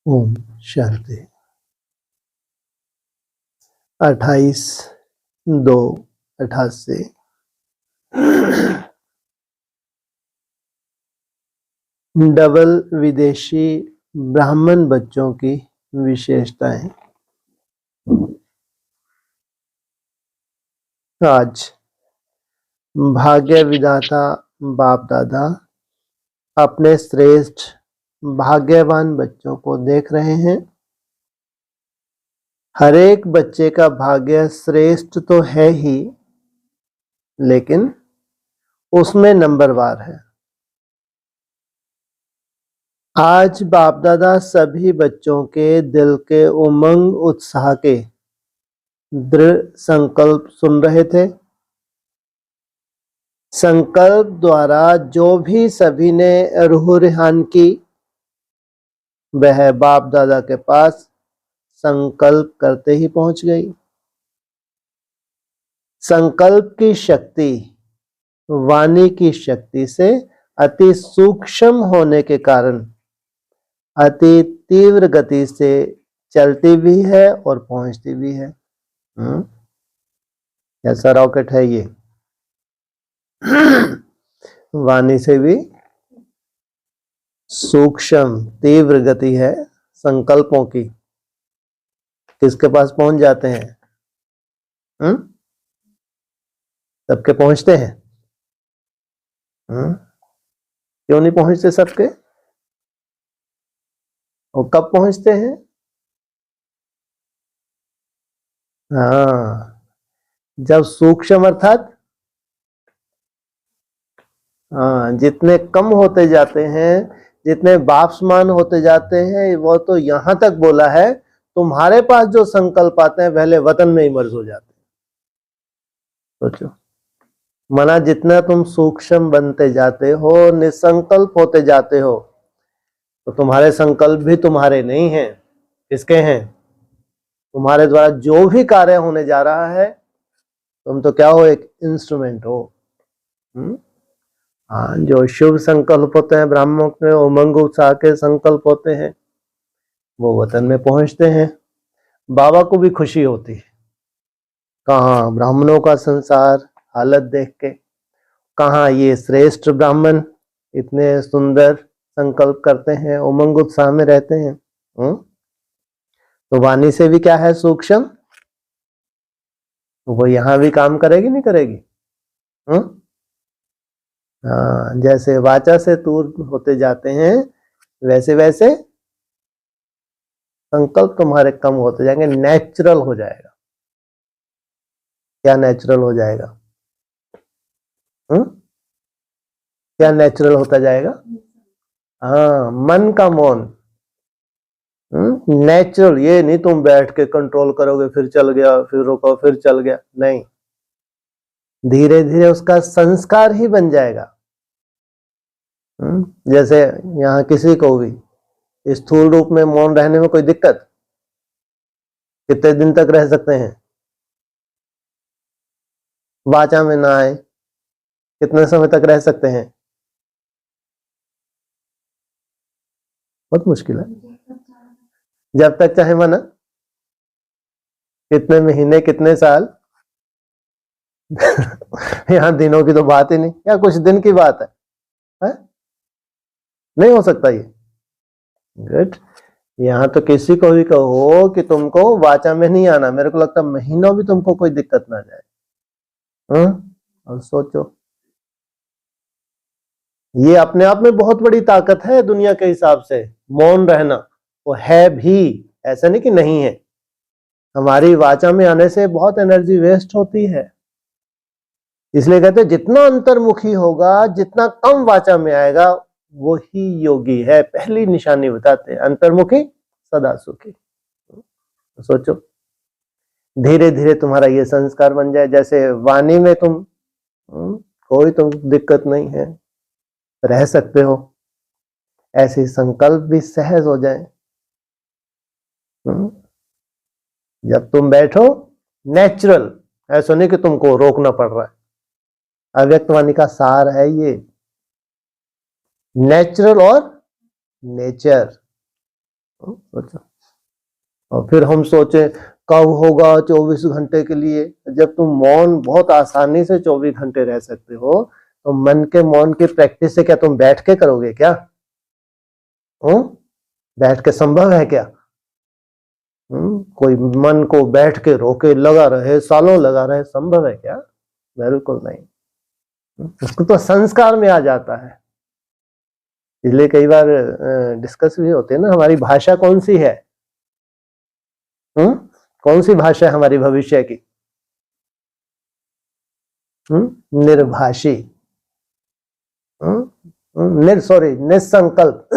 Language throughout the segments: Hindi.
ओम शांति। 28/2/88। डबल विदेशी ब्राह्मण बच्चों की विशेषताएं। आज भाग्य विधाता बाप दादा अपने श्रेष्ठ भाग्यवान बच्चों को देख रहे हैं। हर एक बच्चे का भाग्य श्रेष्ठ तो है ही, लेकिन उसमें नंबरवार है। आज बाप दादा सभी बच्चों के दिल के उमंग उत्साह के दृढ़ संकल्प सुन रहे थे। संकल्प द्वारा जो भी सभी ने रूह रिहान की, वह बाप दादा के पास संकल्प करते ही पहुंच गई। संकल्प की शक्ति वाणी की शक्ति से अति सूक्ष्म होने के कारण अति तीव्र गति से चलती भी है और पहुंचती भी है। ऐसा रॉकेट है ये। वाणी से भी सूक्ष्म तीव्र गति है संकल्पों की। किसके पास पहुंच जाते हैं? सबके पहुंचते हैं? क्यों नहीं पहुंचते सबके? और कब पहुंचते हैं? हाँ, जब सूक्ष्म अर्थात जितने कम होते जाते हैं, जितने बापसमान होते जाते हैं, वो तो यहां तक बोला है तुम्हारे पास जो संकल्प आते हैं पहले वतन में ही मर्ज हो जाते हैं। सोचो, मना जितना तुम सूक्ष्म बनते जाते हो, निसंकल्प होते जाते हो, तो तुम्हारे संकल्प भी तुम्हारे नहीं हैं। किसके हैं? तुम्हारे द्वारा जो भी कार्य होने जा रहा है, तुम तो क्या हो? एक इंस्ट्रूमेंट हो। हाँ, जो शुभ संकल्प होते हैं ब्राह्मणों के, उमंग उत्साह के संकल्प होते हैं, वो वतन में पहुंचते हैं। बाबा को भी खुशी होती है। कहाँ ब्राह्मणों का संसार हालत देख के, कहाँ ये श्रेष्ठ ब्राह्मण इतने सुंदर संकल्प करते हैं, उमंग उत्साह में रहते हैं। तो वाणी से भी क्या है? सूक्ष्म। वो यहां भी काम करेगी नहीं करेगी? हाँ, जैसे वाचा से दूर होते जाते हैं, वैसे वैसे संकल्प तुम्हारे कम होते जाएंगे, नेचुरल हो जाएगा। क्या नेचुरल हो जाएगा? क्या नेचुरल होता जाएगा? हाँ, मन का मौन। नेचुरल। ये नहीं तुम बैठ के कंट्रोल करोगे, फिर चल गया, फिर रुको, फिर चल गया, नहीं। धीरे धीरे उसका संस्कार ही बन जाएगा। जैसे यहाँ किसी को भी स्थूल रूप में मौन रहने में कोई दिक्कत? कितने दिन तक रह सकते हैं? वाचा में ना आए कितने समय तक रह सकते हैं? बहुत मुश्किल है। जब तक चाहे मना। कितने महीने, कितने साल? यहाँ दिनों की तो बात ही नहीं, या कुछ दिन की बात है? नहीं हो सकता ये। गुड। यहाँ तो किसी को भी कहो कि तुमको वाचा में नहीं आना, मेरे को लगता महीनों भी तुमको कोई दिक्कत ना जाए। और सोचो, ये अपने आप में बहुत बड़ी ताकत है दुनिया के हिसाब से। मौन रहना वो है भी, ऐसा नहीं कि नहीं है। हमारी वाचा में आने से बहुत एनर्जी वेस्ट होती है। इसलिए कहते हैं जितना अंतर्मुखी होगा, जितना कम वाचा में आएगा, वही योगी है। पहली निशानी बताते हैं, अंतर्मुखी सदा सुखी। सोचो, धीरे धीरे तुम्हारा ये संस्कार बन जाए। जैसे वाणी में तुम कोई तुम दिक्कत नहीं है, रह सकते हो, ऐसे संकल्प भी सहज हो जाए। जब तुम बैठो नेचुरल, ऐसा नहीं कि तुमको रोकना पड़ रहा है। अव्यक्त वाणी का सार है ये, नेचुरल और नेचर। सोचो। और फिर हम सोचे कब होगा 24 घंटे के लिए। जब तुम मौन बहुत आसानी से 24 घंटे रह सकते हो, तो मन के मौन की प्रैक्टिस से क्या तुम बैठ के करोगे क्या? बैठ के संभव है क्या? कोई मन को बैठ के रोके लगा रहे, सालों लगा रहे, संभव है क्या? बिल्कुल नहीं। उसको तो संस्कार में आ जाता है। इसलिए कई बार डिस्कस भी होते हैं ना, हमारी भाषा कौन सी है? कौन सी भाषा है हमारी भविष्य की? निर्भाषी, निसंकल्प।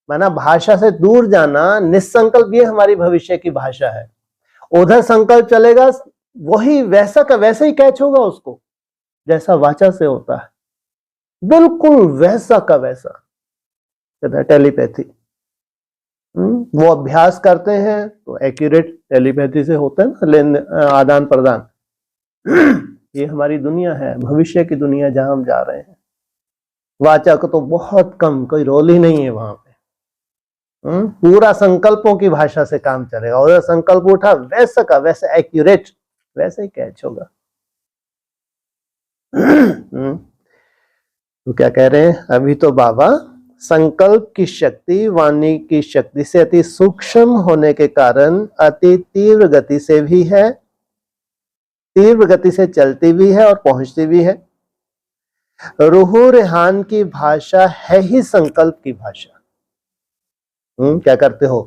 माना भाषा से दूर जाना, निसंकल्प, ये हमारी भविष्य की भाषा है। उधर संकल्प चलेगा, वही वैसा का वैसा ही कैच होगा उसको, जैसा वाचा से होता है, बिल्कुल वैसा का वैसा। टेलीपैथी, वो अभ्यास करते हैं तो एक्यूरेट टेलीपैथी से होता है ना, लेन आदान प्रदान। ये हमारी दुनिया है, भविष्य की दुनिया जहां हम जा रहे हैं। वाचा को तो बहुत कम, कोई रोल ही नहीं है वहां पे। पूरा संकल्पों की भाषा से काम चलेगा, और संकल्प उठा वैसा का वैसा एक्यूरेट, वैसे ही कैच होगा। तो क्या कह रहे हैं अभी तो बाबा, संकल्प की शक्ति वाणी की शक्ति से अति सूक्ष्म होने के कारण अति तीव्र गति से भी है, तीव्र गति से चलती भी है और पहुंचती भी है। रूह रेहान की भाषा है ही संकल्प की भाषा। क्या करते हो?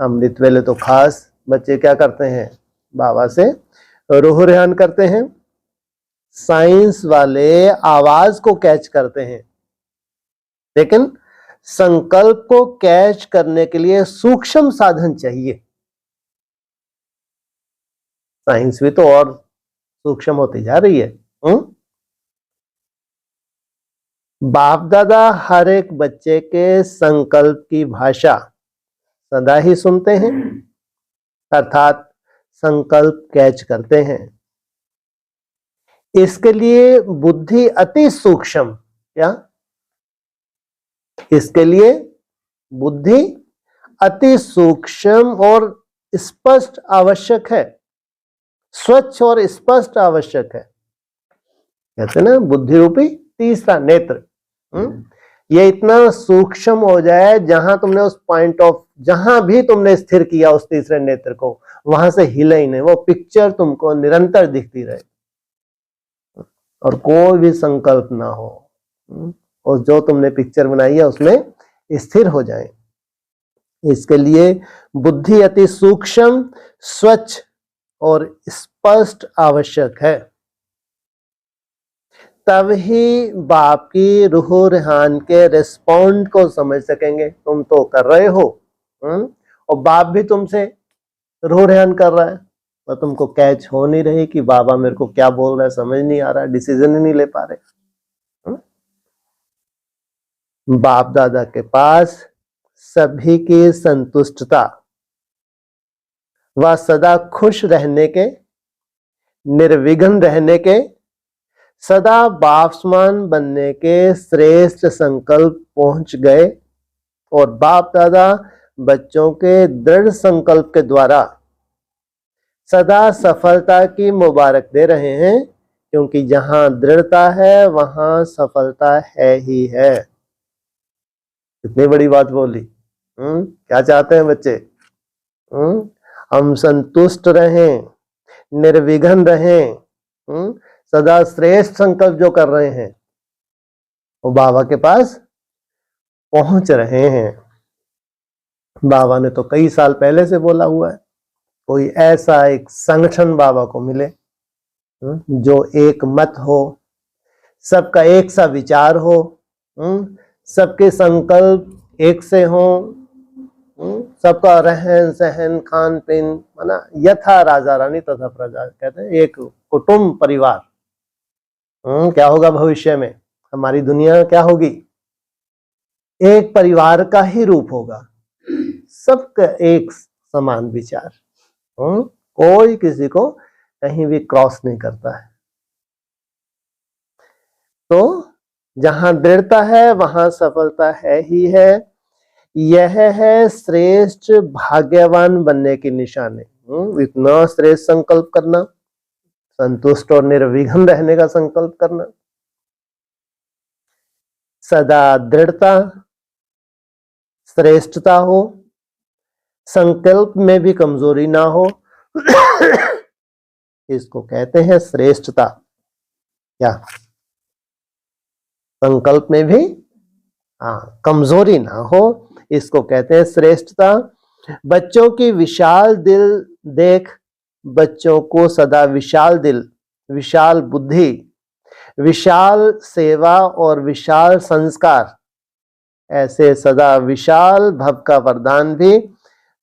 अमृत वेले तो खास बच्चे क्या करते हैं? बाबा से रूह रेहान करते हैं। साइंस वाले आवाज को कैच करते हैं, लेकिन संकल्प को कैच करने के लिए सूक्ष्म साधन चाहिए। साइंस भी तो और सूक्ष्म होती जा रही है। बाप दादा हर एक बच्चे के संकल्प की भाषा सदा ही सुनते हैं, अर्थात संकल्प कैच करते हैं। इसके लिए बुद्धि अति सूक्ष्म, क्या? इसके लिए बुद्धि अति सूक्ष्म और स्पष्ट आवश्यक है, स्वच्छ और स्पष्ट आवश्यक है। कहते ना, बुद्धि रूपी तीसरा नेत्र। ये इतना सूक्ष्म हो जाए, जहां तुमने उस पॉइंट ऑफ, जहां भी तुमने स्थिर किया उस तीसरे नेत्र को, वहां से हिले ही नहीं, वो पिक्चर तुमको निरंतर दिखती रहे और कोई भी संकल्प ना हो, और जो तुमने पिक्चर बनाई है उसमें स्थिर हो जाए। इसके लिए बुद्धि अति सूक्ष्म, स्वच्छ और स्पष्ट आवश्यक है। तब ही बाप की रूह रेहान के रिस्पॉन्ड को समझ सकेंगे। तुम तो कर रहे हो, और बाप भी तुमसे रूह रेहान कर रहा है, तो तुमको कैच हो नहीं रही कि बाबा मेरे को क्या बोल रहा है, समझ नहीं आ रहा, डिसीजन ही नहीं ले पा रहे। बाप दादा के पास सभी की संतुष्टता व सदा खुश रहने के, निर्विघ्न रहने के, सदा बापसमान बनने के श्रेष्ठ संकल्प पहुंच गए, और बाप दादा बच्चों के दृढ़ संकल्प के द्वारा सदा सफलता की मुबारक दे रहे हैं, क्योंकि जहां दृढ़ता है वहां सफलता है ही है। कितनी बड़ी बात बोली। क्या चाहते हैं बच्चे? हम संतुष्ट रहें, निर्विघ्न रहें, सदा श्रेष्ठ संकल्प जो कर रहे हैं वो बाबा के पास पहुंच रहे हैं। बाबा ने तो कई साल पहले से बोला हुआ है, कोई ऐसा एक संगठन बाबा को मिले जो एक मत हो, सबका एक सा विचार हो, सबके संकल्प एक से हो, सबका रहन सहन खान पीन माना यथा राजा रानी तथा प्रजा, कहते हैं एक कुटुंब परिवार। क्या होगा भविष्य में? हमारी दुनिया क्या होगी? एक परिवार का ही रूप होगा, सबका एक समान विचार, कोई किसी को कहीं भी क्रॉस नहीं करता है। तो जहां दृढ़ता है वहां सफलता है ही है। यह है श्रेष्ठ भाग्यवान बनने की निशानी। इतना श्रेष्ठ संकल्प करना, संतुष्ट और निर्विघ्न रहने का संकल्प करना, सदा दृढ़ता, श्रेष्ठता हो, संकल्प में भी कमजोरी ना हो, इसको कहते हैं श्रेष्ठता। क्या संकल्प में भी कमजोरी ना हो, इसको कहते हैं श्रेष्ठता। बच्चों की विशाल दिल देख, बच्चों को सदा विशाल दिल, विशाल बुद्धि, विशाल सेवा और विशाल संस्कार, ऐसे सदा विशाल भव का वरदान भी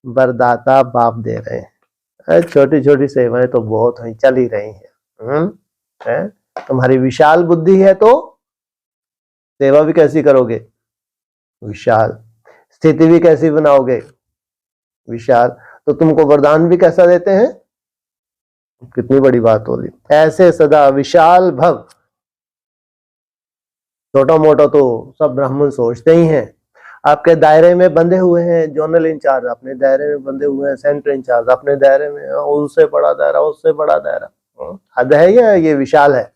वरदाता बाप दे रहे हैं। छोटी छोटी सेवाएं तो बहुत हुई, चल ही रही हैं। तुम्हारी विशाल बुद्धि है तो सेवा भी कैसी करोगे? विशाल। स्थिति भी कैसी बनाओगे? विशाल। तो तुमको वरदान भी कैसा देते हैं? कितनी बड़ी बात हो रही। ऐसे सदा विशाल भव। छोटा मोटा तो सब ब्राह्मण सोचते ही हैं। आपके दायरे में बंधे हुए हैं, जोनल इंचार्ज अपने दायरे में बंधे हुए हैं, सेंटर इंचार्ज अपने दायरे में, उससे बड़ा दायरा, उससे बड़ा दायरा। हद है या ये विशाल है?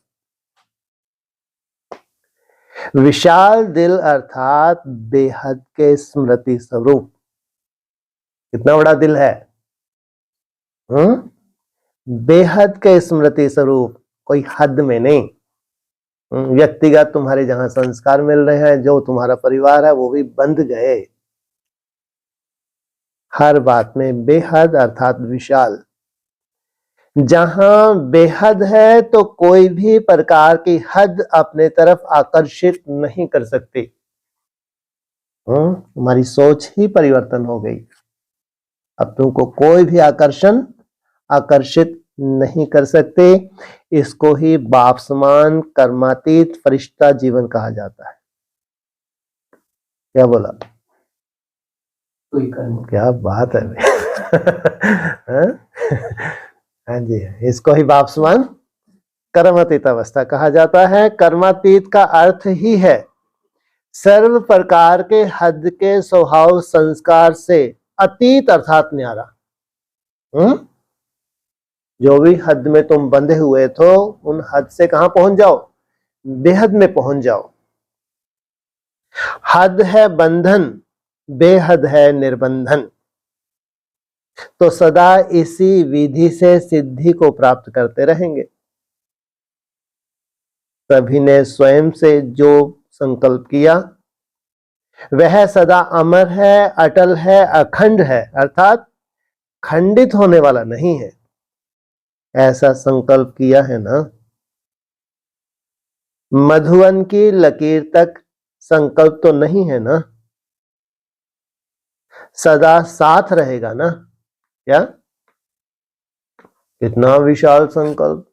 विशाल दिल अर्थात बेहद के स्मृति स्वरूप। कितना बड़ा दिल है? बेहद के स्मृति स्वरूप, कोई हद में नहीं। व्यक्तिगत तुम्हारे जहां संस्कार मिल रहे हैं, जो तुम्हारा परिवार है वो भी बंध गए। हर बात में बेहद अर्थात विशाल। जहां बेहद है तो कोई भी प्रकार की हद अपने तरफ आकर्षित नहीं कर सकती। तुम्हारी सोच ही परिवर्तन हो गई। अब तुमको कोई भी आकर्षित नहीं कर सकते। इसको ही बाप समान कर्मातीत फरिश्ता जीवन कहा जाता है। क्या बोला? क्या बात है। हाँ जी, इसको ही बाप समान कर्मातीत अवस्था कहा जाता है। कर्मातीत का अर्थ ही है सर्व प्रकार के हद के स्वभाव संस्कार से अतीत अर्थात न्यारा। जो भी हद में तुम बंधे हुए तो उन हद से कहां पहुंच जाओ? बेहद में पहुंच जाओ। हद है बंधन, बेहद है निर्बंधन। तो सदा इसी विधि से सिद्धि को प्राप्त करते रहेंगे। सभी ने स्वयं से जो संकल्प किया वह सदा अमर है, अटल है, अखंड है, अर्थात खंडित होने वाला नहीं है। ऐसा संकल्प किया है ना? मधुवन की लकीर तक संकल्प तो नहीं है ना? सदा साथ रहेगा ना? क्या कितना विशाल संकल्प।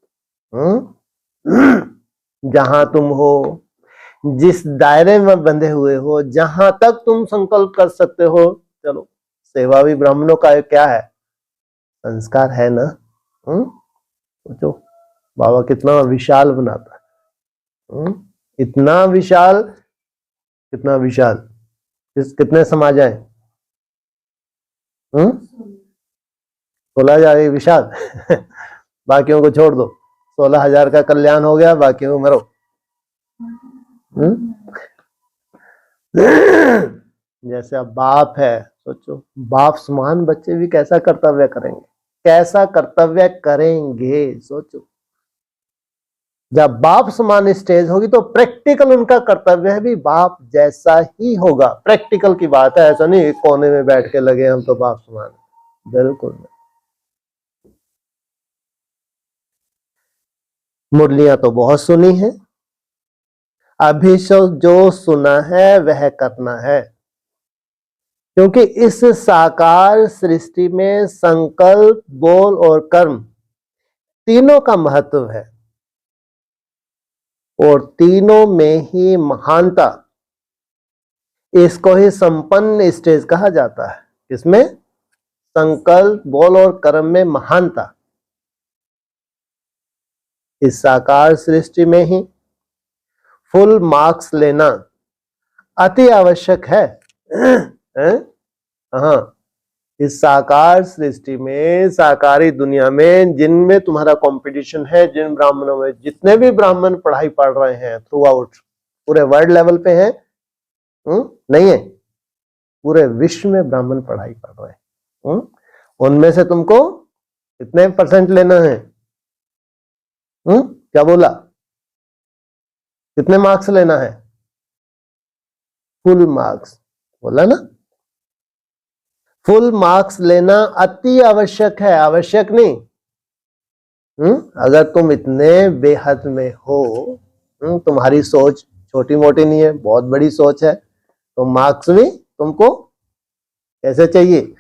जहां तुम हो, जिस दायरे में बंधे हुए हो, जहां तक तुम संकल्प कर सकते हो, चलो। सेवा भी ब्राह्मणों का क्या है? संस्कार है ना? सोचो बाबा कितना विशाल बनाता है। इतना विशाल, कितना विशाल। कितने समाज आए? 16,000 विशाल। बाकियों को छोड़ दो। 16,000 का कल्याण हो गया, बाकियों को मरो। जैसे अब बाप है, सोचो बाप समान बच्चे भी कैसा कर्तव्य करेंगे, कैसा कर्तव्य करेंगे। सोचो जब बाप समान स्टेज होगी तो प्रैक्टिकल उनका कर्तव्य भी बाप जैसा ही होगा। प्रैक्टिकल की बात है, ऐसा नहीं कोने में बैठ के लगे हम तो बाप समान, बिल्कुल नहीं। मुरलियां तो बहुत सुनी है, अभी जो सुना है वह करना है। क्योंकि इस साकार सृष्टि में संकल्प, बोल और कर्म तीनों का महत्व है और तीनों में ही महानता। इसको ही संपन्न स्टेज कहा जाता है। किसमें? संकल्प, बोल और कर्म में महानता। इस साकार सृष्टि में ही फुल मार्क्स लेना अति आवश्यक है। हैं? हाँ, इस साकार सृष्टि में, साकारी दुनिया में, जिनमें तुम्हारा कंपटीशन है, जिन ब्राह्मणों में, जितने भी ब्राह्मण पढ़ाई पढ़ रहे हैं थ्रू आउट, पूरे वर्ल्ड लेवल पे हैं? नहीं है, पूरे विश्व में ब्राह्मण पढ़ाई पढ़ रहे हैं। उनमें से तुमको कितने परसेंट लेना है? क्या बोला? कितने मार्क्स लेना है? फुल मार्क्स बोला ना? फुल मार्क्स लेना अति आवश्यक है, आवश्यक नहीं। अगर तुम इतने बेहद में हो, तुम्हारी सोच छोटी मोटी नहीं है, बहुत बड़ी सोच है, तो मार्क्स भी तुमको कैसे चाहिए?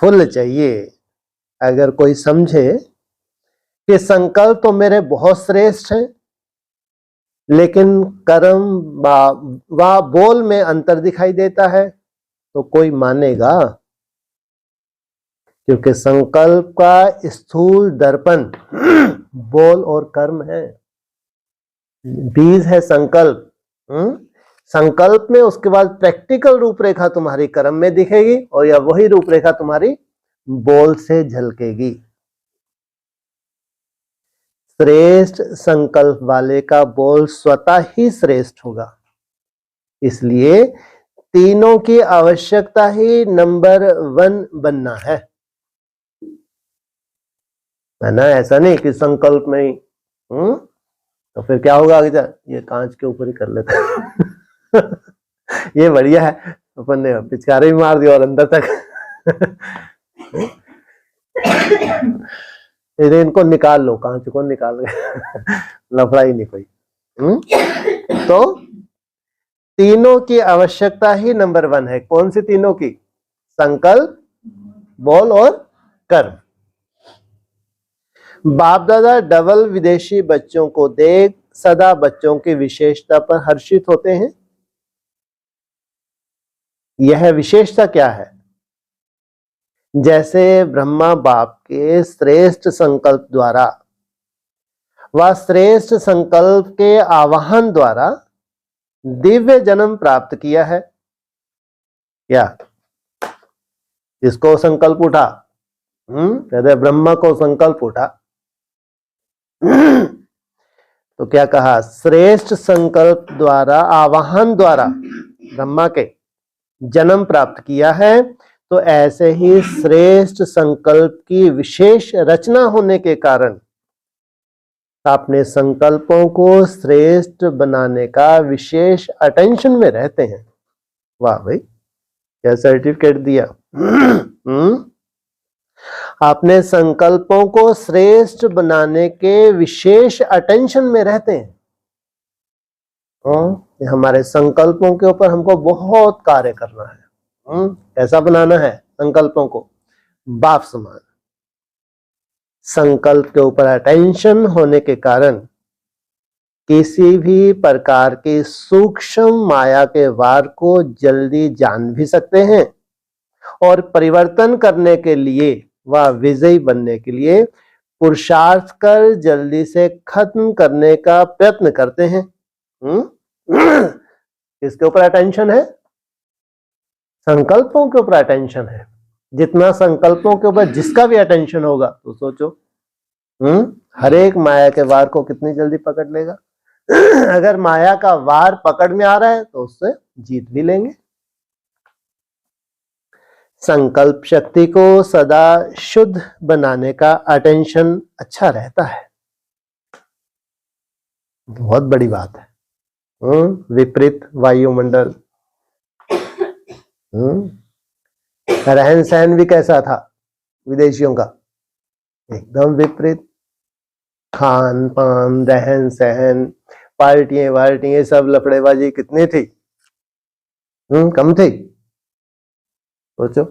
फुल चाहिए। अगर कोई समझे कि संकल्प तो मेरे बहुत श्रेष्ठ है, लेकिन कर्म व बोल में अंतर दिखाई देता है, तो कोई मानेगा? क्योंकि संकल्प का स्थूल दर्पण बोल और कर्म है, बीज है संकल्प। संकल्प में उसके बाद प्रैक्टिकल रूपरेखा तुम्हारी कर्म में दिखेगी, और या वही रूपरेखा तुम्हारी बोल से झलकेगी। श्रेष्ठ संकल्प वाले का बोल स्वतः ही श्रेष्ठ होगा। इसलिए तीनों की आवश्यकता ही नंबर 1 बनना है ना? ऐसा नहीं कि संकल्प में ही तो फिर क्या होगा आगे? ये कांच के ऊपर ही कर लेते ये बढ़िया है, अपन ने पिचकारी भी मार दिया और अंदर तक इनको निकाल लो, कांच को निकाल लफड़ा ही नहीं कोई। तो तीनों की आवश्यकता ही नंबर 1 है। कौन सी तीनों की? संकल्प, बोल और कर्म। बाप दादा डबल विदेशी बच्चों को देख सदा बच्चों की विशेषता पर हर्षित होते हैं। यह विशेषता क्या है? जैसे ब्रह्मा बाप के श्रेष्ठ संकल्प द्वारा व श्रेष्ठ संकल्प के आवाहन द्वारा दिव्य जन्म प्राप्त किया है। क्या इसको संकल्प उठा? कहते ब्रह्मा को संकल्प उठा तो क्या कहा? श्रेष्ठ संकल्प द्वारा, आवाहन द्वारा ब्रह्मा के जन्म प्राप्त किया है। तो ऐसे ही श्रेष्ठ संकल्प की विशेष रचना होने के कारण अपने संकल्पों को श्रेष्ठ बनाने का विशेष अटेंशन में रहते हैं। वाह भाई, क्या सर्टिफिकेट दिया! अपने संकल्पों को श्रेष्ठ बनाने के विशेष अटेंशन में रहते हैं। हमारे संकल्पों के ऊपर हमको बहुत कार्य करना है। कैसा बनाना है संकल्पों को? बाप समान। संकल्प के ऊपर अटेंशन होने के कारण किसी भी प्रकार की सूक्ष्म माया के वार को जल्दी जान भी सकते हैं, और परिवर्तन करने के लिए व विजयी बनने के लिए पुरुषार्थ कर जल्दी से खत्म करने का प्रयत्न करते हैं। किसके ऊपर अटेंशन है? संकल्पों के ऊपर अटेंशन है। जितना संकल्पों के ऊपर जिसका भी अटेंशन होगा, तो सोचो हर एक माया के वार को कितनी जल्दी पकड़ लेगा। अगर माया का वार पकड़ में आ रहा है तो उससे जीत भी लेंगे। संकल्प शक्ति को सदा शुद्ध बनाने का अटेंशन अच्छा रहता है। बहुत बड़ी बात है। विपरीत वायुमंडल, रहन सहन भी कैसा था विदेशियों का? एकदम विपरीत। खान पान, रहन सहन, पार्टियां वार्टियां, सब लफड़ेबाजी कितनी थी? कम थी? सोचो,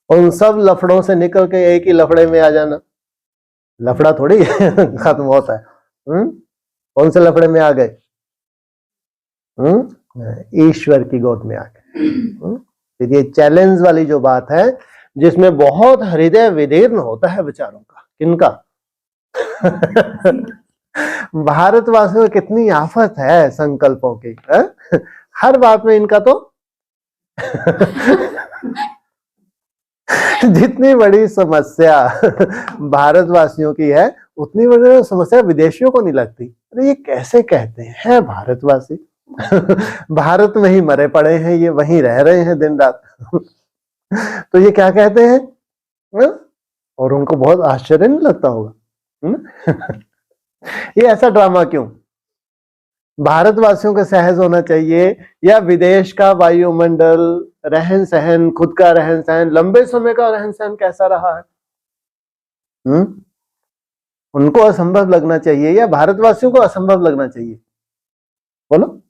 उन सब लफड़ों से निकल के एक ही लफड़े में आ जाना। लफड़ा थोड़ी खत्म होता है। कौन से लफड़े में आ गए? ईश्वर की गोद में आ गए। फिर ये चैलेंज वाली जो बात है, जिसमें बहुत हृदय विदीर्ण होता है बेचारों का। किनका? भारतवासियों को कितनी आफत है संकल्पों की। हर बात में इनका तो जितनी बड़ी समस्या भारतवासियों की है उतनी बड़ी समस्या विदेशियों को नहीं लगती। अरे ये कैसे कहते हैं भारतवासी? भारत में ही मरे पड़े हैं, ये वहीं रह रहे हैं दिन रात। तो ये क्या कहते हैं ना? और उनको बहुत आश्चर्य नहीं लगता होगा। ये ऐसा ड्रामा क्यों? भारतवासियों को सहज होना चाहिए या विदेश का वायुमंडल, रहन सहन, खुद का रहन सहन, लंबे समय का रहन सहन कैसा रहा है? उनको असंभव लगना चाहिए या भारतवासियों को असंभव लगना चाहिए? बोलो।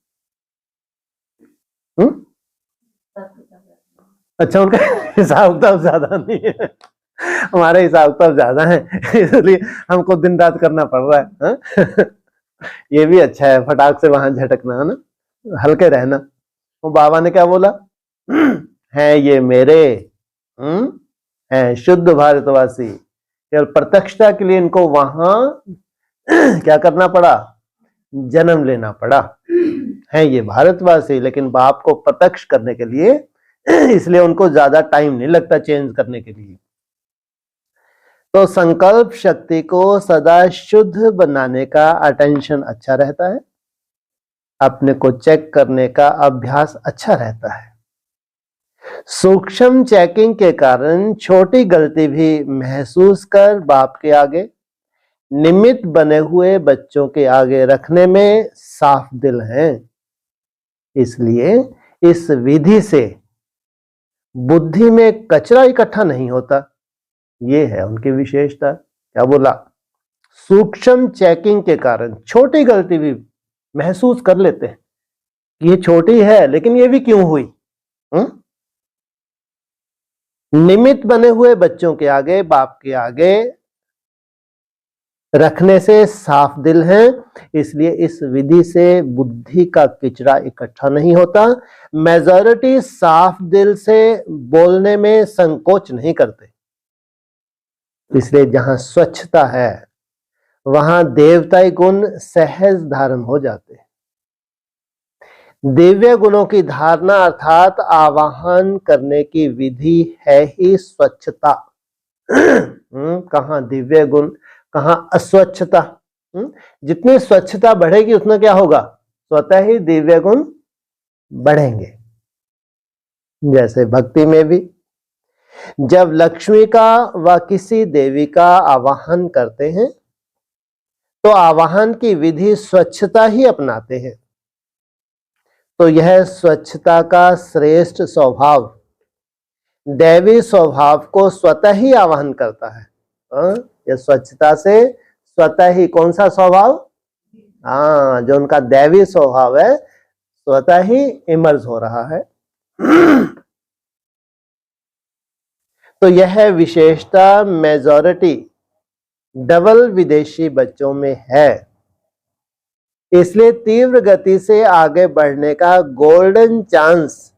अच्छा, उनका हिसाब किताब ज्यादा नहीं है, हमारे हिसाब किताब ज्यादा है, इसलिए हमको दिन रात करना पड़ रहा है। ये भी अच्छा है, फटाक से वहां झटकना है ना, हल्के रहना। वो बाबा ने क्या बोला? है ये मेरे हैं शुद्ध भारतवासी। केवल प्रत्यक्षता के लिए इनको वहां क्या करना पड़ा? जन्म लेना पड़ा। है ये भारतवासी, लेकिन बाप को प्रत्यक्ष करने के लिए इसलिए उनको ज्यादा टाइम नहीं लगता चेंज करने के लिए। तो संकल्प शक्ति को सदा शुद्ध बनाने का अटेंशन अच्छा रहता है, अपने को चेक करने का अभ्यास अच्छा रहता है। सूक्ष्म चेकिंग के कारण छोटी गलती भी महसूस कर बाप के आगे, निमित्त बने हुए बच्चों के आगे रखने में साफ दिल हैं। इसलिए इस विधि से बुद्धि में कचरा इकट्ठा नहीं होता। ये है उनकी विशेषता। क्या बोला? सूक्ष्म चेकिंग के कारण छोटी गलती भी महसूस कर लेते हैं, ये छोटी है लेकिन ये भी क्यों हुई। निमित्त बने हुए बच्चों के आगे, बाप के आगे रखने से साफ दिल है। इसलिए इस विधि से बुद्धि का किचरा इकट्ठा नहीं होता। मेजॉरिटी साफ दिल से बोलने में संकोच नहीं करते। इसलिए जहां स्वच्छता है वहां देवताई गुण सहज धारण हो जाते हैं। दिव्य गुणों की धारणा अर्थात आवाहन करने की विधि है ही स्वच्छता। कहां दिव्य गुण, कहां अस्वच्छता। जितनी स्वच्छता बढ़ेगी उतना क्या होगा? स्वतः ही दिव्य गुण बढ़ेंगे। जैसे भक्ति में भी जब लक्ष्मी का व किसी देवी का आवाहन करते हैं तो आवाहन की विधि स्वच्छता ही अपनाते हैं। तो यह स्वच्छता का श्रेष्ठ स्वभाव दैवी स्वभाव को स्वतः ही आवाहन करता है। यह स्वच्छता से स्वतः ही कौन सा स्वभाव? जो उनका दैवी स्वभाव है स्वतः ही इमर्ज हो रहा है। तो यह विशेषता मेजॉरिटी डबल विदेशी बच्चों में है। इसलिए तीव्र गति से आगे बढ़ने का गोल्डन चांस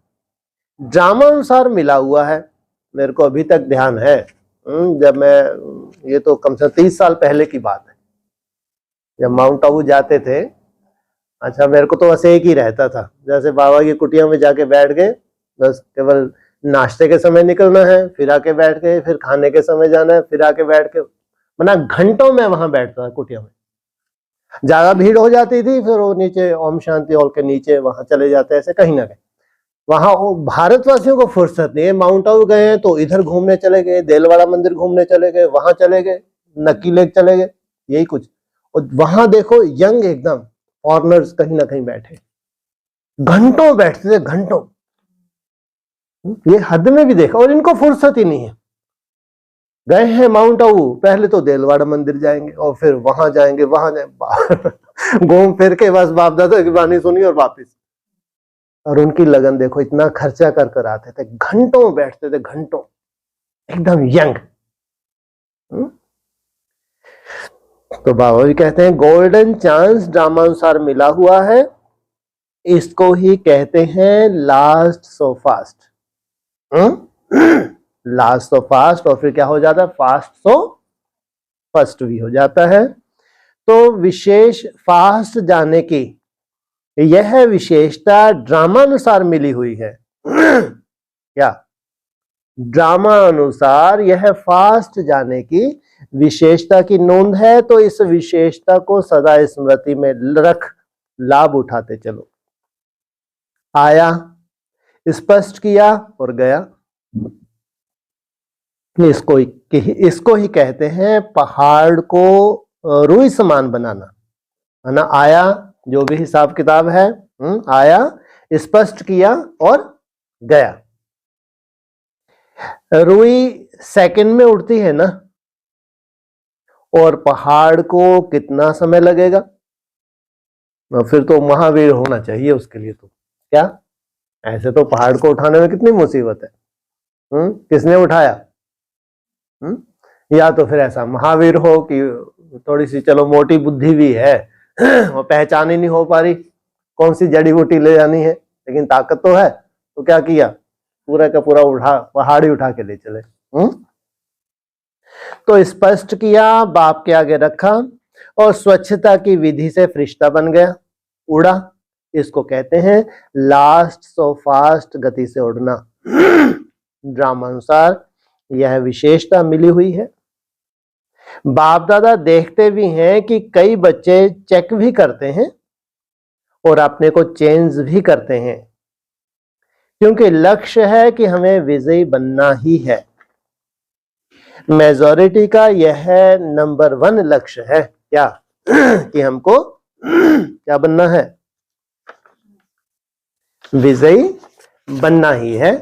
ड्रामा अनुसार मिला हुआ है। मेरे को अभी तक ध्यान है, जब मैं, ये तो कम से कम 30 साल पहले की बात है, जब माउंट आबू जाते थे। अच्छा, मेरे को तो बस एक ही रहता था, जैसे बाबा की कुटिया में जाके बैठ गए, बस केवल नाश्ते के समय निकलना है, फिर आके बैठ गए, फिर खाने के समय जाना है, फिर आके बैठ के, वरना घंटों में वहां बैठता था कुटिया में। ज्यादा भीड़ हो जाती थी फिर वो नीचे ओम शांति हॉल के नीचे वहां चले जाते, ऐसे कहीं ना कहीं। वहां भारतवासियों को फुर्सत नहीं है, माउंट आबू गए हैं तो इधर घूमने चले गए, देलवाड़ा मंदिर घूमने चले गए, वहां चले गए, नक्की लेक चले गए, यही कुछ। और वहां देखो यंग एकदम फॉरनर्स कहीं ना कहीं बैठे, घंटों बैठते थे, घंटों। ये हद में भी देखा, और इनको फुर्सत ही नहीं है। गए हैं माउंट आबू, पहले तो देलवाड़ा मंदिर जाएंगे और फिर वहां जाएंगे, वहां जाएंगे, घूम फिर के बस बाप दादा की वाणी सुनी और वापिस। और उनकी लगन देखो, इतना खर्चा कर कर आते थे, घंटों बैठते थे, घंटों, एकदम यंग। तो बाबा भी कहते हैं गोल्डन चांस ड्रामा अनुसार मिला हुआ है, इसको ही कहते हैं last so fast. Last so fast, और फिर क्या हो जाता है? फास्ट सो फर्स्ट भी हो जाता है। तो विशेष फास्ट जाने की यह विशेषता ड्रामा अनुसार मिली हुई है। क्या? ड्रामा अनुसार यह फास्ट जाने की विशेषता की नोंद है, तो इस विशेषता को सदा स्मृति में रख लाभ उठाते चलो। आया, स्पष्ट किया और गया। इसको ही कहते हैं पहाड़ को रुई समान बनाना, है ना। आया, जो भी हिसाब किताब है, आया, स्पष्ट किया और गया। रुई सेकंड में उड़ती है ना, और पहाड़ को कितना समय लगेगा? फिर तो महावीर होना चाहिए उसके लिए। तो क्या, ऐसे तो पहाड़ को उठाने में कितनी मुसीबत है। किसने उठाया? या तो फिर ऐसा महावीर हो कि थोड़ी सी चलो मोटी बुद्धि भी है और पहचान ही नहीं हो पा रही कौन सी जड़ी बूटी ले जानी है, लेकिन ताकत तो है। तो क्या किया, पूरा का पूरा पहाड़ ही उठा के ले चले। तो स्पष्ट किया, बाप के आगे रखा और स्वच्छता की विधि से फरिश्ता बन गया, उड़ा। इसको कहते हैं लास्ट सो फास्ट गति से उड़ना। ड्रामा अनुसार यह विशेषता मिली हुई है। बाप दादा देखते भी हैं कि कई बच्चे चेक भी करते हैं और अपने को चेंज भी करते हैं, क्योंकि लक्ष्य है कि हमें विजयी बनना ही है। मेजॉरिटी का यह नंबर 1 लक्ष्य है, क्या? कि हमको क्या बनना है? विजयी बनना ही है।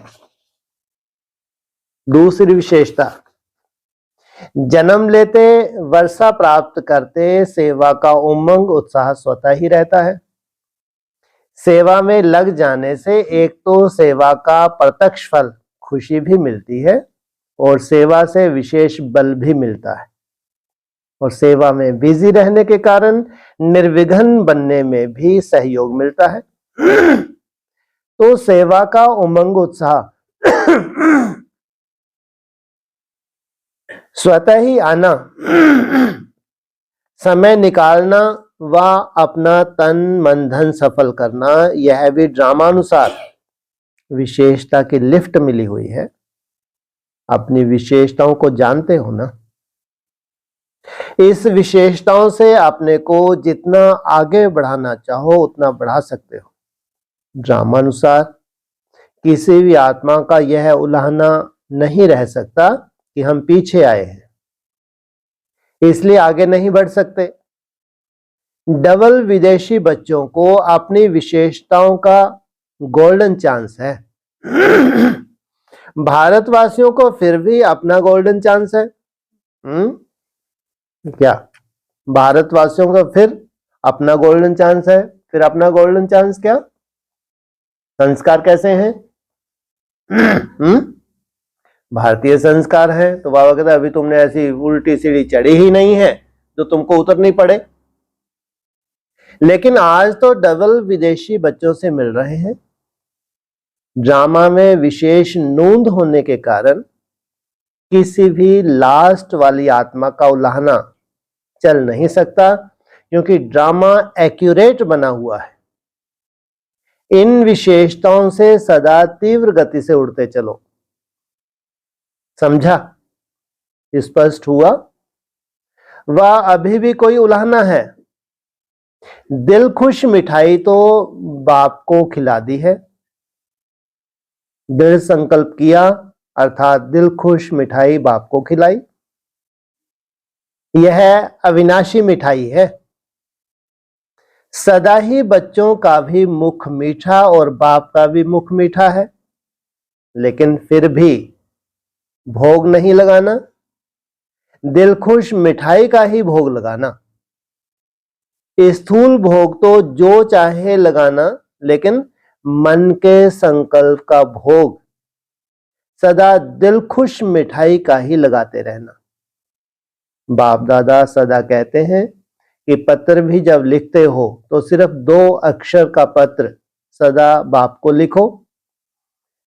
दूसरी विशेषता, जन्म लेते, वर्षा प्राप्त करते सेवा का उमंग उत्साह स्वतः ही रहता है। सेवा में लग जाने से एक तो सेवा का प्रत्यक्ष फल खुशी भी मिलती है और सेवा से विशेष बल भी मिलता है, और सेवा में बिजी रहने के कारण निर्विघ्न बनने में भी सहयोग मिलता है। तो सेवा का उमंग उत्साह स्वतः ही आना, समय निकालना व अपना तन मन धन सफल करना, यह भी ड्रामानुसार विशेषता की लिफ्ट मिली हुई है। अपनी विशेषताओं को जानते हो ना, इस विशेषताओं से अपने को जितना आगे बढ़ाना चाहो उतना बढ़ा सकते हो। ड्रामानुसार किसी भी आत्मा का यह उल्हाना नहीं रह सकता कि हम पीछे आए हैं इसलिए आगे नहीं बढ़ सकते। डबल विदेशी बच्चों को अपनी विशेषताओं का गोल्डन चांस है। भारतवासियों को फिर भी अपना गोल्डन चांस है। क्या भारतवासियों का फिर अपना गोल्डन चांस है? फिर अपना गोल्डन चांस क्या? संस्कार कैसे हैं? भारतीय संस्कार है। तो बाबा कहते अभी तुमने ऐसी उल्टी सीढ़ी चढ़ी ही नहीं है जो तुमको उतरनी पड़े। लेकिन आज तो डबल विदेशी बच्चों से मिल रहे हैं। ड्रामा में विशेष नोंद होने के कारण किसी भी लास्ट वाली आत्मा का उल्हाना चल नहीं सकता, क्योंकि ड्रामा एक्यूरेट बना हुआ है। इन विशेषताओं से सदा तीव्र गति से उड़ते चलो। समझा? स्पष्ट हुआ? वह अभी भी कोई उल्हाना है। दिल खुश मिठाई तो बाप को खिला दी है। दृढ़ संकल्प किया अर्थात दिल खुश मिठाई बाप को खिलाई। यह अविनाशी मिठाई है। सदा ही बच्चों का भी मुख मीठा और बाप का भी मुख मीठा है, लेकिन फिर भी भोग नहीं लगाना, दिल खुश मिठाई का ही भोग लगाना। स्थूल भोग तो जो चाहे लगाना, लेकिन मन के संकल्प का भोग सदा दिल खुश मिठाई का ही लगाते रहना। बाप दादा सदा कहते हैं कि पत्र भी जब लिखते हो तो सिर्फ 2 अक्षर का पत्र सदा बाप को लिखो।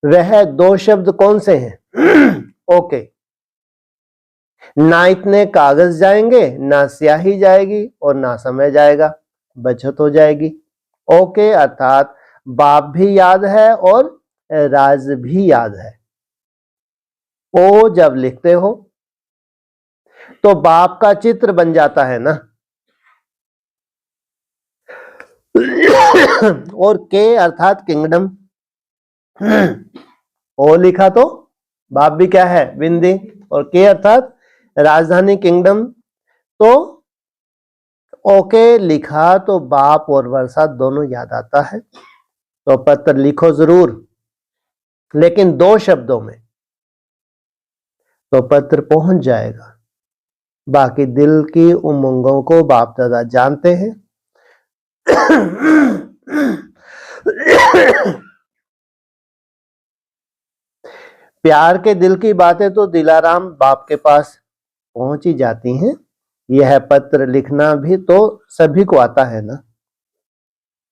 वह 2 शब्द कौन से हैं? ओके। ना इतने कागज जाएंगे, ना स्याही जाएगी और ना समय जाएगा, बचत हो जाएगी। ओके अर्थात बाप भी याद है और राज भी याद है। ओ जब लिखते हो तो बाप का चित्र बन जाता है ना। और के अर्थात किंगडम, ओ लिखा तो बाप भी क्या है, विंदी, और के अर्थात राजधानी किंगडम। तो ओके लिखा तो बाप और वर्षा दोनों याद आता है। तो पत्र लिखो जरूर, लेकिन 2 शब्दों में, तो पत्र पहुंच जाएगा। बाकी दिल की उमंगों को बाप दादा जानते हैं। प्यार के दिल की बातें तो दिलाराम बाप के पास पहुंच ही जाती हैं। यह पत्र लिखना भी तो सभी को आता है ना।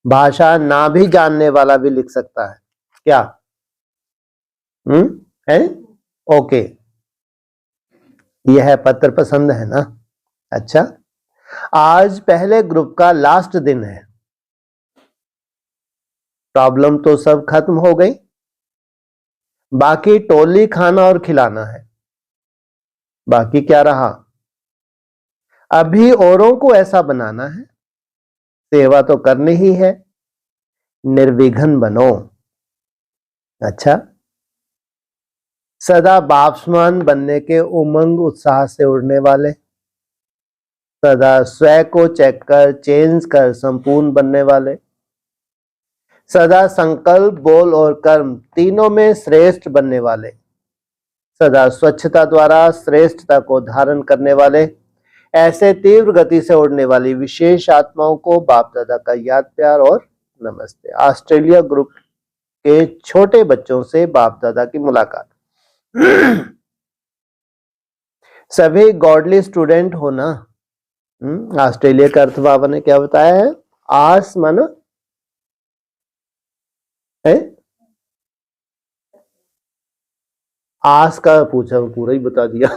भाषा ना भी जानने वाला भी लिख सकता है क्या? है? ओके, यह पत्र पसंद है ना। अच्छा, आज पहले ग्रुप का लास्ट दिन है। प्रॉब्लम तो सब खत्म हो गई, बाकी टोली खाना और खिलाना है। बाकी क्या रहा? अभी औरों को ऐसा बनाना है, सेवा तो करनी ही है, निर्विघ्न बनो। अच्छा, सदा बापसमान बनने के उमंग उत्साह से उड़ने वाले, सदा स्वयं को चेक कर चेंज कर संपूर्ण बनने वाले, सदा संकल्प बोल और कर्म तीनों में श्रेष्ठ बनने वाले, सदा स्वच्छता द्वारा श्रेष्ठता को धारण करने वाले, ऐसे तीव्र गति से उड़ने वाली विशेष आत्माओं को बाप दादा का याद प्यार और नमस्ते। ऑस्ट्रेलिया ग्रुप के छोटे बच्चों से बाप दादा की मुलाकात। सभी गॉडली स्टूडेंट हो ना। ऑस्ट्रेलिया का अर्थ बाबा ने क्या बताया है? आस माना है, आस का पूछा, पूरा ही बता दिया।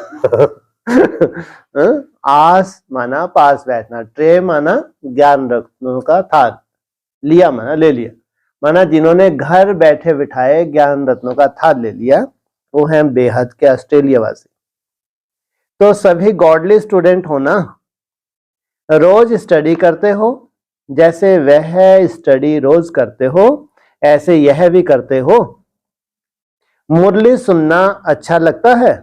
आस माना पास बैठना, ट्रे माना ज्ञान रत्नों का थाल, लिया माना ले लिया, माना जिन्होंने घर बैठे बिठाए ज्ञान रत्नों का थाल ले लिया, वो हैं बेहद के ऑस्ट्रेलिया वासी। तो सभी गॉडली स्टूडेंट हो ना। रोज स्टडी करते हो, जैसे वह स्टडी रोज करते हो ऐसे यह भी करते हो। मुरली सुनना अच्छा लगता है?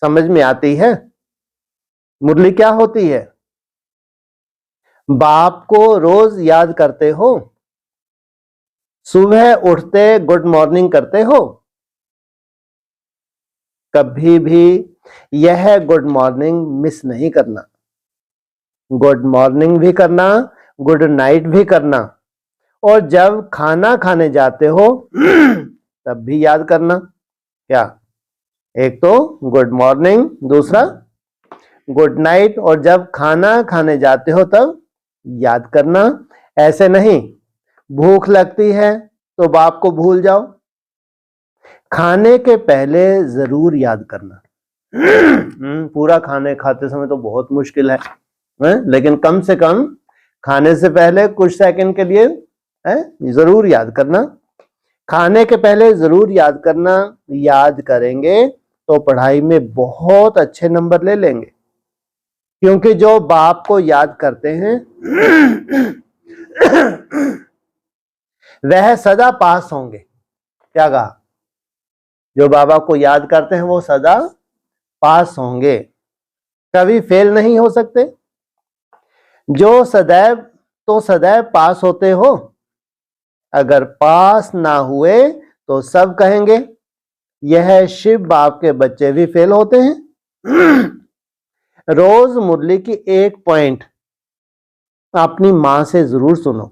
समझ में आती है? मुरली क्या होती है? बाप को रोज याद करते हो? सुबह उठते गुड मॉर्निंग करते हो? कभी भी यह गुड मॉर्निंग मिस नहीं करना। गुड मॉर्निंग भी करना, गुड नाइट भी करना, और जब खाना खाने जाते हो तब भी याद करना। क्या? एक तो गुड मॉर्निंग, दूसरा गुड नाइट, और जब खाना खाने जाते हो तब याद करना। ऐसे नहीं भूख लगती है तो बाप को भूल जाओ। खाने के पहले जरूर याद करना। पूरा खाने खाते समय तो बहुत मुश्किल है, लेकिन कम से कम खाने से पहले कुछ सेकंड के लिए जरूर याद करना। खाने के पहले जरूर याद करना। याद करेंगे तो पढ़ाई में बहुत अच्छे नंबर ले लेंगे, क्योंकि जो बाप को याद करते हैं वह सदा पास होंगे। क्या कहा? जो बाबा को याद करते हैं वो सदा पास होंगे, कभी फेल नहीं हो सकते। जो सदैव पास होते हो, अगर पास ना हुए तो सब कहेंगे यह शिव बाप के बच्चे भी फेल होते हैं। रोज मुरली की एक पॉइंट अपनी मां से जरूर सुनो।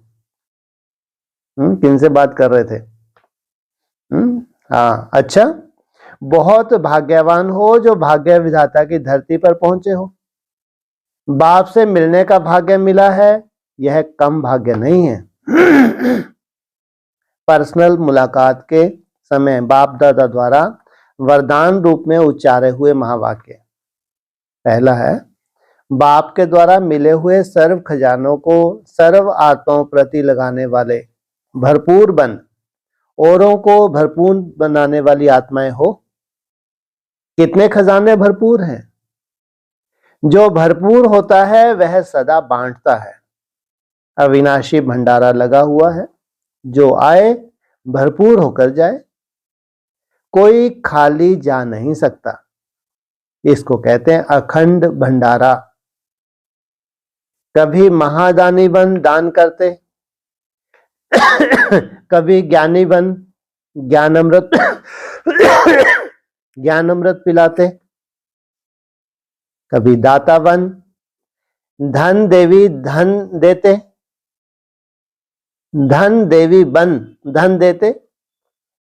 किन से बात कर रहे थे? हाँ, अच्छा, बहुत भाग्यवान हो जो भाग्य विधाता की धरती पर पहुंचे हो। बाप से मिलने का भाग्य मिला है, यह कम भाग्य नहीं है। पर्सनल मुलाकात के समय बाप दादा द्वारा वरदान रूप में उच्चारे हुए महावाक्य। पहला है, बाप के द्वारा मिले हुए सर्व खजानों को सर्व आत्माओं प्रति लगाने वाले भरपूर बन, औरों को भरपूर बनाने वाली आत्माएं हो। कितने खजाने भरपूर हैं। जो भरपूर होता है वह सदा बांटता है। अविनाशी भंडारा लगा हुआ है, जो आए भरपूर होकर जाए, कोई खाली जा नहीं सकता। इसको कहते हैं अखंड भंडारा। कभी महादानी बन दान करते, कभी ज्ञानी बन ज्ञान अमृत ज्ञान अमृत पिलाते, कभी दाता बन धन देवी धन देते, धन देवी बन धन देते।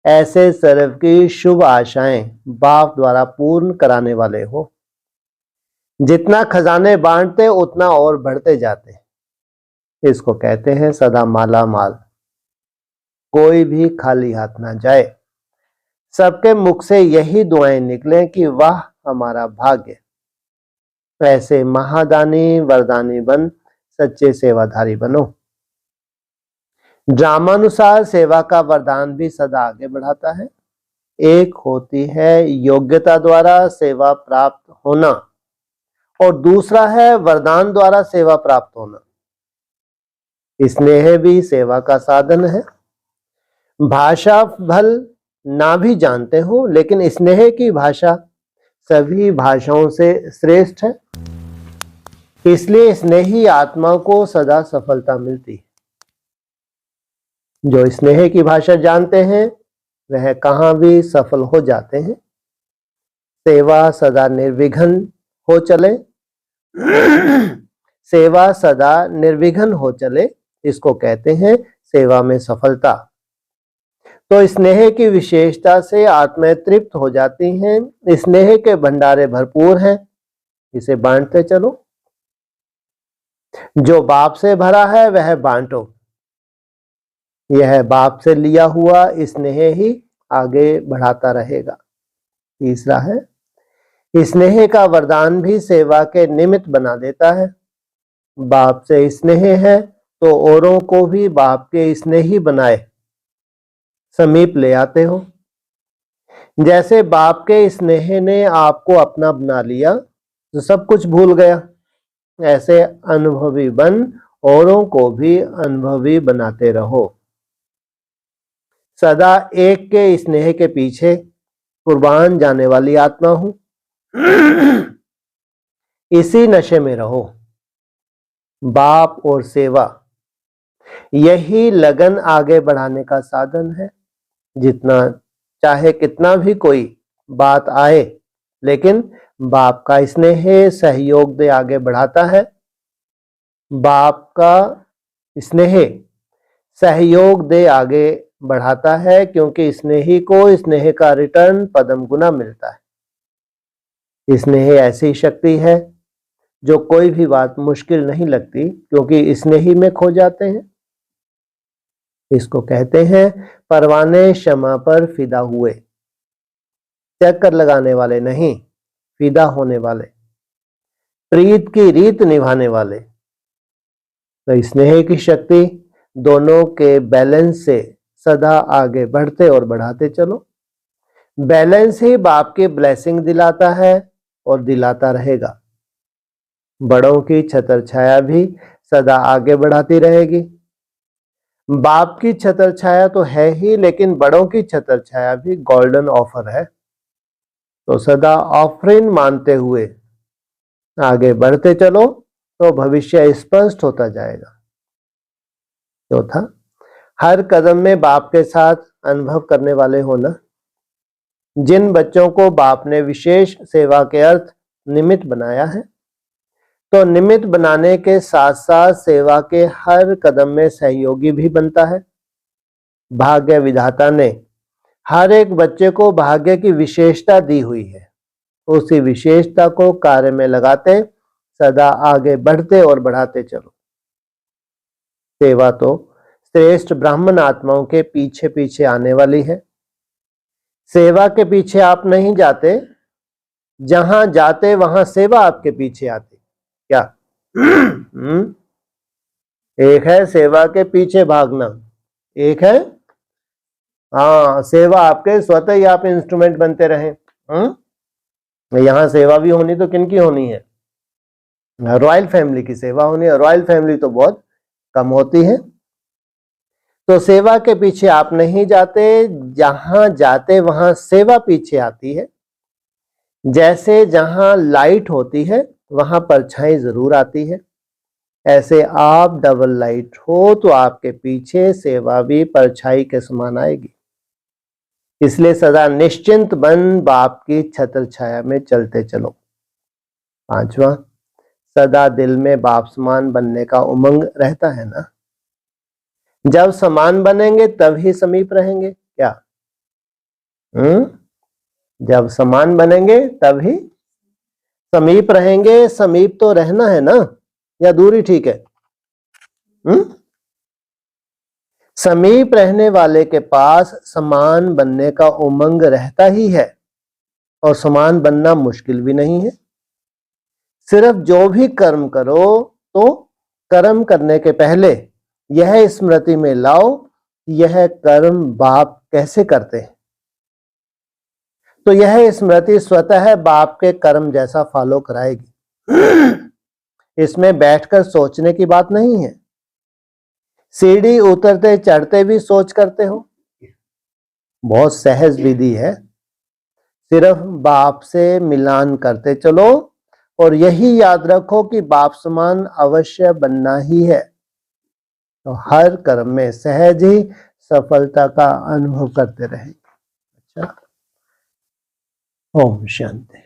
ऐसे सर्व की शुभ आशाएं बाप द्वारा पूर्ण कराने वाले हो। जितना खजाने बांटते उतना और बढ़ते जाते। इसको कहते हैं सदा माला माल। कोई भी खाली हाथ ना जाए। सबके मुख से यही दुआएं निकले कि वाह हमारा भाग्य। ऐसे महादानी वरदानी बन सच्चे सेवाधारी बनो। ड्रामानुसार सेवा का वरदान भी सदा आगे बढ़ाता है। एक होती है योग्यता द्वारा सेवा प्राप्त होना और दूसरा है वरदान द्वारा सेवा प्राप्त होना। स्नेह भी सेवा का साधन है। भाषा भल ना भी जानते हो, लेकिन स्नेह की भाषा सभी भाषाओं से श्रेष्ठ है। इसलिए स्नेही आत्मा को सदा सफलता मिलती है। जो स्नेह की भाषा जानते हैं वह कहां भी सफल हो जाते हैं। सेवा सदा निर्विघ्न हो चले सेवा सदा निर्विघ्न हो चले, इसको कहते हैं सेवा में सफलता। तो स्नेह की विशेषता से आत्माएं तृप्त हो जाती हैं। स्नेह के भंडारे भरपूर हैं, इसे बांटते चलो। जो बाप से भरा है वह बांटो। यह बाप से लिया हुआ स्नेह ही आगे बढ़ाता रहेगा। तीसरा है स्नेह का वरदान भी सेवा के निमित्त बना देता है। बाप से स्नेह है तो औरों को भी बाप के स्नेही बनाए समीप ले आते हो। जैसे बाप के स्नेह ने आपको अपना बना लिया तो सब कुछ भूल गया, ऐसे अनुभवी बन औरों को भी अनुभवी बनाते रहो। सदा एक के स्नेह के पीछे कुर्बान जाने वाली आत्मा हूं। इसी नशे में रहो। बाप और सेवा यही लगन आगे बढ़ाने का साधन है। जितना चाहे कितना भी कोई बात आए, लेकिन बाप का स्नेह सहयोग दे आगे बढ़ाता है। बाप का स्नेह सहयोग दे आगे बढ़ाता है, क्योंकि स्नेही को स्नेह का रिटर्न पदम गुना मिलता है। स्नेह ऐसी शक्ति है जो कोई भी बात मुश्किल नहीं लगती, क्योंकि स्नेही में खो जाते हैं। इसको कहते हैं परवाने क्षमा पर फिदा हुए। चक्कर लगाने वाले नहीं, फिदा होने वाले, प्रीत की रीत निभाने वाले। तो स्नेह की शक्ति दोनों के बैलेंस से सदा आगे बढ़ते और बढ़ाते चलो। बैलेंस ही बाप की ब्लेसिंग दिलाता है और दिलाता रहेगा। बड़ों की छतर छाया भी सदा आगे बढ़ाती रहेगी। बाप की छतर छाया तो है ही, लेकिन बड़ों की छतर छाया भी गोल्डन ऑफर है। तो सदा ऑफरिंग मानते हुए आगे बढ़ते चलो, तो भविष्य स्पष्ट होता जाएगा। चौथा, हर कदम में बाप के साथ अनुभव करने वाले होना। जिन बच्चों को बाप ने विशेष सेवा के अर्थ निमित्त बनाया है, तो निमित्त बनाने के साथ साथ सेवा के हर कदम में सहयोगी भी बनता है। भाग्य विधाता ने हर एक बच्चे को भाग्य की विशेषता दी हुई है। उसी विशेषता को कार्य में लगाते सदा आगे बढ़ते और बढ़ाते चलो। सेवा तो श्रेष्ठ ब्राह्मण आत्माओं के पीछे पीछे आने वाली है। सेवा के पीछे आप नहीं जाते, जहां जाते वहां सेवा आपके पीछे आती। क्या एक है सेवा के पीछे भागना, एक है हाँ सेवा आपके स्वतः ही आप इंस्ट्रूमेंट बनते रहे। यहाँ सेवा भी होनी तो किनकी होनी है? रॉयल फैमिली की सेवा होनी है। रॉयल फैमिली तो बहुत कम होती है। तो सेवा के पीछे आप नहीं जाते, जहां जाते वहां सेवा पीछे आती है। जैसे जहां लाइट होती है वहां परछाई जरूर आती है, ऐसे आप डबल लाइट हो तो आपके पीछे सेवा भी परछाई के समान आएगी। इसलिए सदा निश्चिंत बन बाप की छत्र छाया में चलते चलो। पांचवा, सदा दिल में बाप समान बनने का उमंग रहता है ना। जब समान बनेंगे तभी समीप रहेंगे क्या? जब समान बनेंगे तभी समीप रहेंगे। समीप तो रहना है ना, या दूरी ठीक है? समीप रहने वाले के पास समान बनने का उमंग रहता ही है, और समान बनना मुश्किल भी नहीं है। सिर्फ जो भी कर्म करो तो कर्म करने के पहले यह स्मृति में लाओ, यह कर्म बाप कैसे करते हैं। तो यह स्मृति स्वतः बाप के कर्म जैसा फॉलो कराएगी। इसमें बैठकर सोचने की बात नहीं है। सीढ़ी उतरते चढ़ते भी सोच करते हो, बहुत सहज विधि है। सिर्फ बाप से मिलान करते चलो, और यही याद रखो कि बाप समान अवश्य बनना ही है। तो हर कर्म में सहज ही सफलता का अनुभव करते रहेंगे। अच्छा, ओम शांति।